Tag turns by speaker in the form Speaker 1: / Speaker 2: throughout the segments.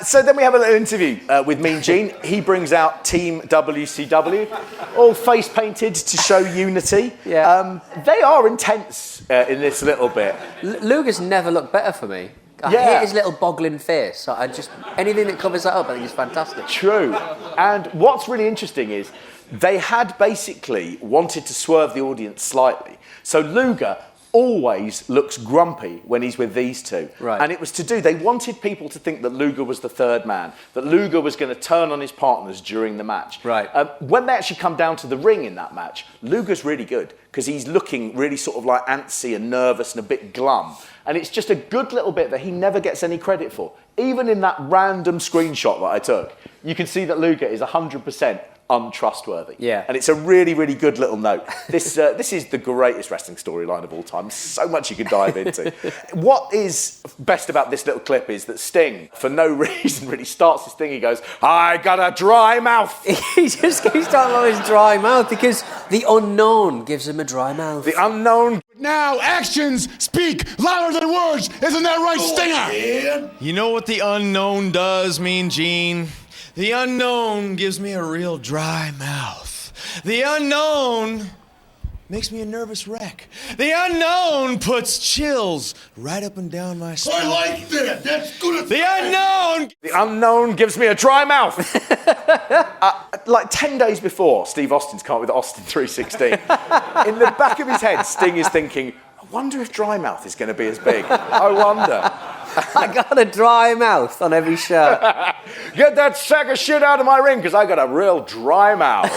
Speaker 1: So then we have a little interview with Mean Gene. He brings out Team WCW, all face painted to show unity.
Speaker 2: Yeah.
Speaker 1: They are intense in this little bit.
Speaker 2: Luger's never looked better for me. I hate his little boggling face. So anything that covers that up, I think is fantastic.
Speaker 1: True. And what's really interesting is they had basically wanted to swerve the audience slightly. So Luger always looks grumpy when he's with these two.
Speaker 2: Right.
Speaker 1: And it was they wanted people to think that Luger was the third man, that Luger was going to turn on his partners during the match.
Speaker 2: Right.
Speaker 1: When they actually come down to the ring in that match, Luger's really good because he's looking really sort of like antsy and nervous and a bit glum. And it's just a good little bit that he never gets any credit for. Even in that random screenshot that I took, you can see that Luger is 100% untrustworthy.
Speaker 2: Yeah.
Speaker 1: And it's a really, really good little note. This is the greatest wrestling storyline of all time. So much you could dive into. What is best about this little clip is that Sting, for no reason, really starts his thing. He goes, I got a dry mouth.
Speaker 2: He just keeps talking about his dry mouth because the unknown gives him a dry mouth.
Speaker 1: The unknown.
Speaker 3: Now actions speak louder than words. Isn't that right, Stinger?
Speaker 4: You know what the unknown does, Mean Gene? The unknown gives me a real dry mouth. The unknown makes me a nervous wreck. The unknown puts chills right up and down my spine.
Speaker 3: I like that. That's good.
Speaker 4: The unknown.
Speaker 1: The unknown gives me a dry mouth. Like 10 days before Steve Austin's come up with Austin 316, in the back of his head, Sting is thinking, I wonder if dry mouth is going to be as big. I wonder.
Speaker 2: I got a dry mouth on every shirt.
Speaker 1: Get that sack of shit out of my ring because I got a real dry mouth.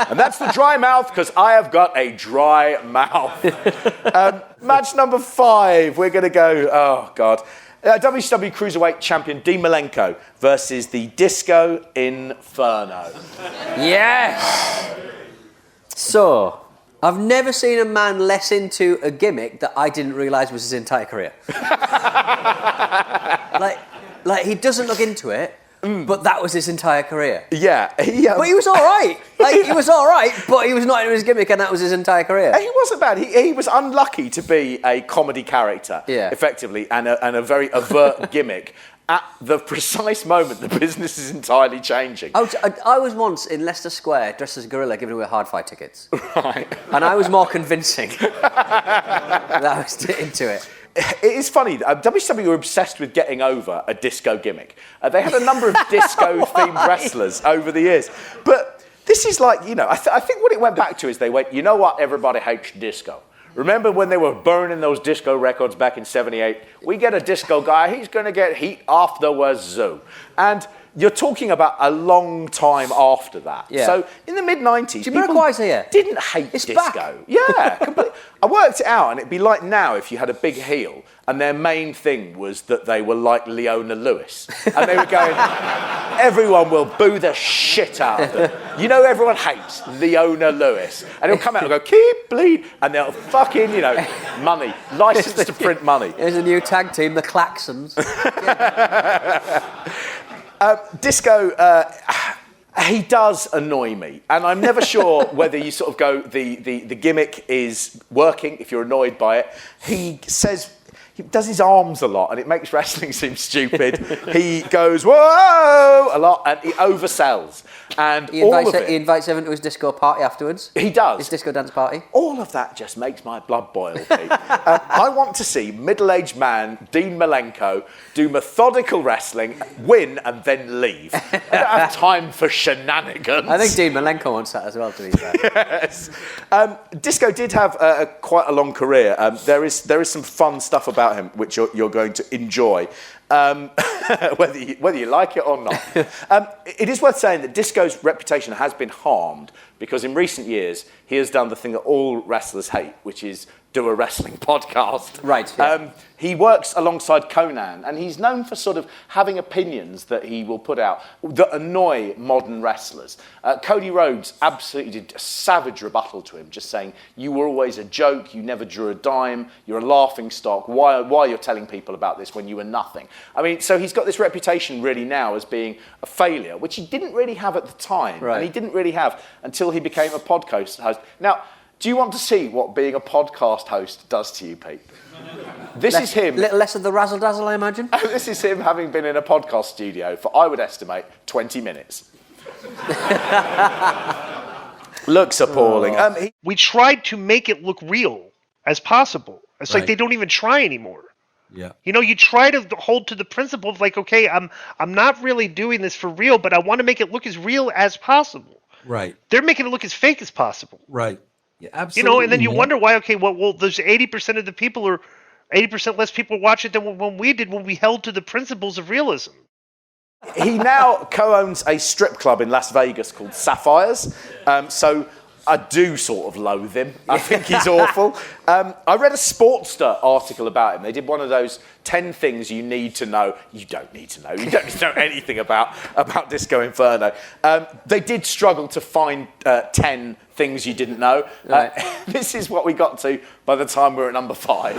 Speaker 1: And that's the dry mouth because I have got a dry mouth. Match number 5, we're going to go, oh God. WCW Cruiserweight Champion Dean Malenko versus the Disco Inferno.
Speaker 2: Yes! So, I've never seen a man less into a gimmick that I didn't realise was his entire career. like he doesn't look into it, but that was his entire career.
Speaker 1: Yeah.
Speaker 2: But he was all right. He was all right, but he was not into his gimmick, and that was his entire career.
Speaker 1: He wasn't bad. He was unlucky to be a comedy character, effectively, and a very overt gimmick. At the precise moment, the business is entirely changing.
Speaker 2: I was once in Leicester Square dressed as a gorilla giving away hard fight tickets.
Speaker 1: Right.
Speaker 2: And I was more convincing that I was into it.
Speaker 1: It is funny. WCW were obsessed with getting over a disco gimmick. They had a number of disco-themed wrestlers over the years. But this is like, you know, I think what it went back to is they went, you know what, everybody hates disco. Remember when they were burning those disco records back in 78? We get a disco guy, he's going to get heat off the wazoo. And you're talking about a long time after that.
Speaker 2: Yeah.
Speaker 1: So in the mid-90s,
Speaker 2: people
Speaker 1: didn't hate disco.
Speaker 2: Back.
Speaker 1: Yeah, completely. I worked it out, and it'd be like now if you had a big heel, and their main thing was that they were like Leona Lewis. And they were going, everyone will boo the shit out of them. You know everyone hates Leona Lewis. And he'll come out and go, keep bleed. And they'll fucking, you know, money. License to print money.
Speaker 2: There's a new tag team, the Claxons.
Speaker 1: Disco, he does annoy me. And I'm never sure whether you sort of go, the gimmick is working, if you're annoyed by it. He does his arms a lot, and it makes wrestling seem stupid. He goes, whoa, a lot, and he oversells. And
Speaker 2: He invites everyone to his disco party afterwards.
Speaker 1: He does.
Speaker 2: His disco dance party.
Speaker 1: All of that just makes my blood boil, Pete. I want to see middle-aged man Dean Malenko do methodical wrestling, win, and then leave. I don't have time for shenanigans.
Speaker 2: I think Dean Malenko wants that as well, to be fair.
Speaker 1: Yes. Disco did have quite a long career. There is some fun stuff about him which you're going to enjoy. Whether you like it or not. It is worth saying that Disco's reputation has been harmed because in recent years he has done the thing that all wrestlers hate, which is do a wrestling podcast.
Speaker 2: Right. Yeah.
Speaker 1: He works alongside Conan, and he's known for sort of having opinions that he will put out that annoy modern wrestlers. Cody Rhodes absolutely did a savage rebuttal to him, just saying, you were always a joke, you never drew a dime, you're a laughing stock, why you're telling people about this when you were nothing? I mean, so he's got this reputation really now as being a failure, which he didn't really have at the time,
Speaker 2: right.
Speaker 1: And he didn't really have until he became a podcast host. Now, Do you want to see what being a podcast host does to you, Pete? This is him.
Speaker 2: Little less of the razzle-dazzle, I imagine.
Speaker 1: This is him having been in a podcast studio for, I would estimate, 20 minutes. Looks appalling.
Speaker 5: We tried to make it look real as possible. It's like they don't even try anymore.
Speaker 6: Yeah.
Speaker 5: You know, you try to hold to the principle of like, okay, I'm not really doing this for real, but I want to make it look as real as possible.
Speaker 6: Right.
Speaker 5: They're making it look as fake as possible.
Speaker 6: Right. Yeah, absolutely.
Speaker 5: You know, and then you wonder why, okay, well, there's 80% of the people or 80% less people watch it than when we did when we held to the principles of realism.
Speaker 1: He now co-owns a strip club in Las Vegas called Sapphires. So I do sort of loathe him. I think he's awful. I read a Sportster article about him. They did one of those 10 things you need to know. You don't need to know. You don't need to know anything about Disco Inferno. They did struggle to find 10 things you didn't know.
Speaker 2: Right.
Speaker 1: This is what we got to by the time we were at number 5.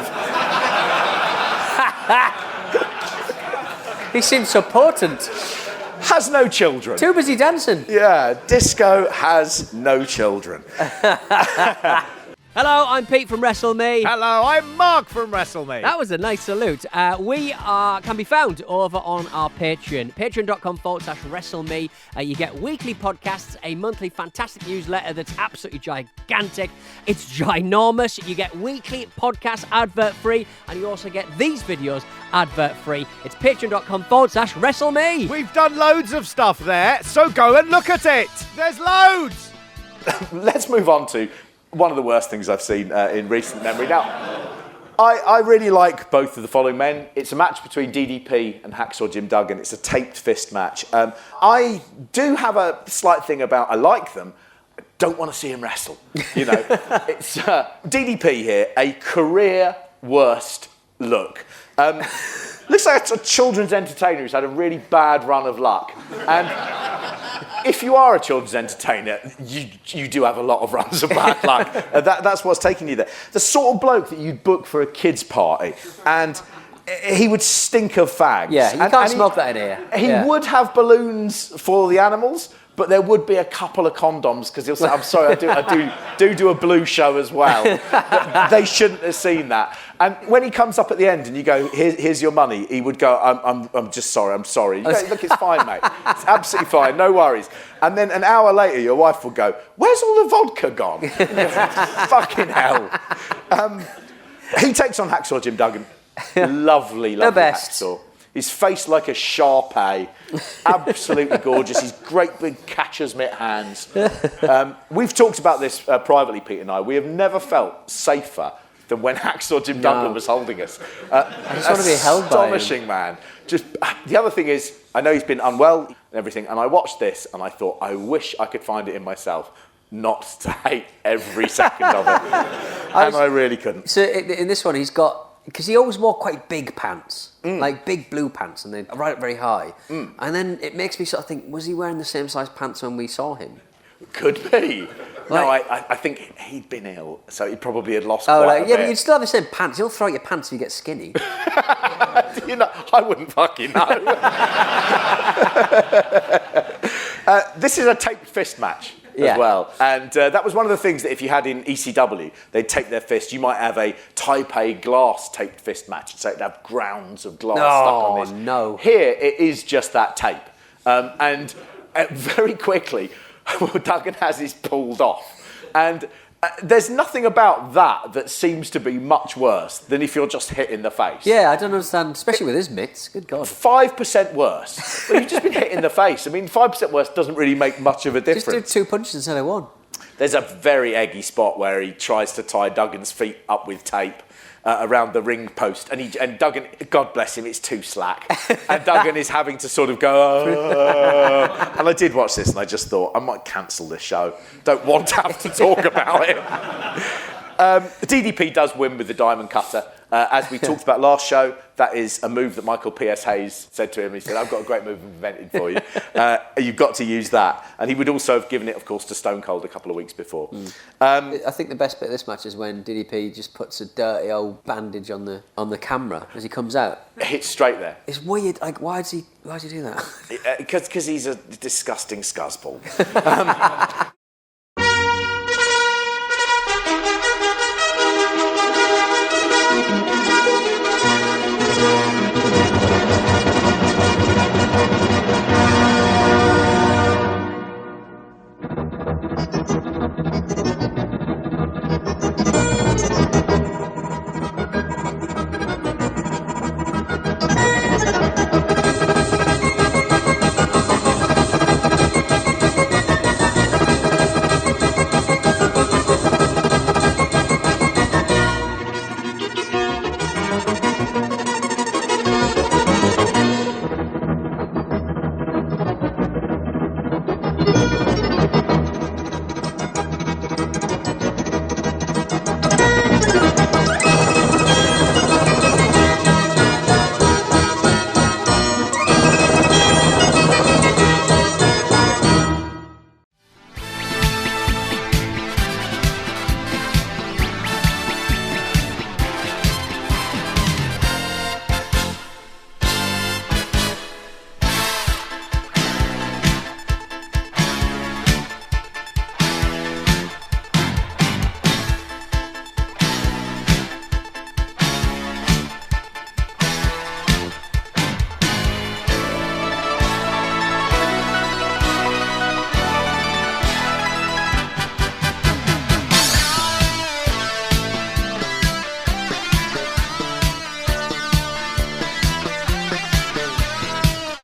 Speaker 2: He seems so potent.
Speaker 1: Has no children.
Speaker 2: Too busy dancing.
Speaker 1: Yeah, Disco has no children.
Speaker 7: Hello, I'm Pete from Wrestle Me.
Speaker 8: Hello, I'm Mark from Wrestle Me.
Speaker 7: That was a nice salute. We can be found over on our Patreon, patreon.com/WrestleMe. You get weekly podcasts, a monthly fantastic newsletter that's absolutely gigantic. It's ginormous. You get weekly podcasts advert-free, and you also get these videos advert-free. It's patreon.com/WrestleMe.
Speaker 8: We've done loads of stuff there, so go and look at it. There's loads.
Speaker 1: Let's move on to one of the worst things I've seen in recent memory. Now, I really like both of the following men. It's a match between DDP and Hacksaw Jim Duggan. It's a taped fist match. I do have a slight thing about I like them. I don't want to see him wrestle. You know, it's DDP here, a career worst look. Looks like a children's entertainer who's had a really bad run of luck. And if you are a children's entertainer, you do have a lot of runs of bad luck. That's what's taking you there. The sort of bloke that you'd book for a kid's party, and he would stink of fags.
Speaker 2: Yeah, you can't smoke that in here.
Speaker 1: He would have balloons for the animals, but there would be a couple of condoms, because he'll say, I'm sorry, I do a blue show as well. They shouldn't have seen that. And when he comes up at the end and you go, here's your money, he would go, I'm just sorry, I'm sorry. You go, look, it's fine, mate. It's absolutely fine, no worries. And then an hour later, your wife will go, where's all the vodka gone? Fucking hell. He takes on Hacksaw Jim Duggan. Lovely
Speaker 2: best.
Speaker 1: Hacksaw. His face like a Shar-Pei. Absolutely gorgeous. His great big catcher's mitt hands. We've talked about this privately, Pete and I. We have never felt safer than when Hacksaw Jim Duggan was holding us.
Speaker 2: I just want to be held by him.
Speaker 1: Astonishing, man. Just the other thing is, I know he's been unwell and everything, and I watched this and I thought, I wish I could find it in myself not to hate every second of it. And I really couldn't.
Speaker 2: So in this one, he's got... Because he always wore quite big pants, like big blue pants, and they right up very high. And then it makes me sort of think, was he wearing the same size pants when we saw him?
Speaker 1: Could be. No, I think he'd been ill, so he probably had lost quite a bit.
Speaker 2: But you'd still have the same pants. You'll throw out your pants if you get skinny.
Speaker 1: You know, I wouldn't fucking know. This is a taped fist match as well. And that was one of the things that if you had in ECW, they'd take their fist. You might have a Taipei glass taped fist match. So it'd have grounds of glass stuck on this.
Speaker 2: No.
Speaker 1: Here, it is just that tape. And very quickly, Duggan has his pulled off. And there's nothing about that seems to be much worse than if you're just hit in the face.
Speaker 2: Yeah, I don't understand, especially with his mitts. Good God.
Speaker 1: 5% worse. But you've just been hit in the face. I mean, 5% worse doesn't really make much of a difference.
Speaker 2: Just do 2 punches instead of 1.
Speaker 1: There's a very eggy spot where he tries to tie Duggan's feet up with tape around the ring post, and Duggan, God bless him, it's too slack, and Duggan is having to sort of go, and I did watch this and I just thought, I might cancel this show. Don't want to have to talk about it. DDP does win with the diamond cutter. As we talked about last show, that is a move that Michael P.S. Hayes said to him. He said, I've got a great move invented for you. You've got to use that. And he would also have given it, of course, to Stone Cold a couple of weeks before.
Speaker 2: I think the best bit of this match is when DDP just puts a dirty old bandage on the camera as he comes out.
Speaker 1: It hits straight there.
Speaker 2: It's weird. Like, why'd he do that?
Speaker 1: Because he's a disgusting scuzzball.